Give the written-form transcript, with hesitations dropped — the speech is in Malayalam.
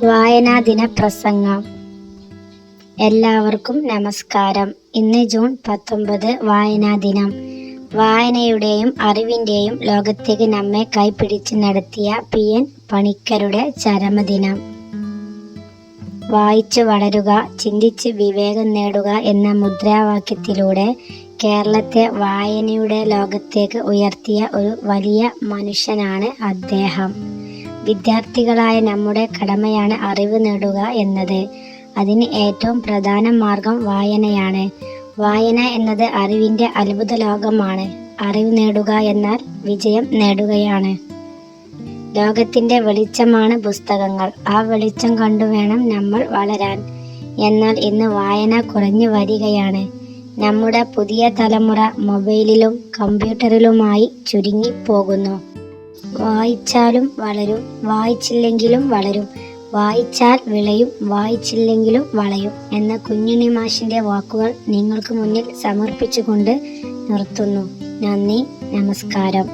വായനാ ദിന പ്രസംഗം. എല്ലാവർക്കും നമസ്കാരം. ഇന്ന് ജൂൺ 19 വായനാ ദിനം. വായനയുടെയും അറിവിൻ്റെയും ലോകത്തേക്ക് നമ്മെ കൈപിടിച്ച് നടത്തിയ PN പണിക്കരുടെ ചരമദിനം. വായിച്ചു വളരുക, ചിന്തിച്ച് വിവേകം നേടുക എന്ന മുദ്രാവാക്യത്തിലൂടെ കേരളത്തെ വായനയുടെ ലോകത്തേക്ക് ഉയർത്തിയ ഒരു വലിയ മനുഷ്യനാണ് അദ്ദേഹം. വിദ്യാർത്ഥികളായ നമ്മുടെ കടമയാണ് അറിവ് നേടുക എന്നത്. അതിന് ഏറ്റവും പ്രധാന മാർഗം വായനയാണ്. വായന എന്നത് അറിവിൻ്റെ അത്ഭുത ലോകമാണ്. അറിവ് നേടുക എന്നാൽ വിജയം നേടുകയാണ്. ലോകത്തിൻ്റെ വെളിച്ചമാണ് പുസ്തകങ്ങൾ. ആ വെളിച്ചം കണ്ടു വേണം നമ്മൾ വളരാൻ. എന്നാൽ ഇന്ന് വായന കുറഞ്ഞു വരികയാണ്. നമ്മുടെ പുതിയ തലമുറ മൊബൈലിലും കമ്പ്യൂട്ടറിലുമായി ചുരുങ്ങിപ്പോകുന്നു. വായിച്ചാലും വളരും, വായിച്ചില്ലെങ്കിലും വളരും. വായിച്ചാൽ വിളയും, വായിച്ചില്ലെങ്കിലും വളയും എന്ന കുഞ്ഞുണ്ണി മാഷിൻ്റെ വാക്കുകൾ നിങ്ങൾക്ക് മുന്നിൽ സമർപ്പിച്ചുകൊണ്ട് നിർത്തുന്നു. നന്ദി, നമസ്കാരം.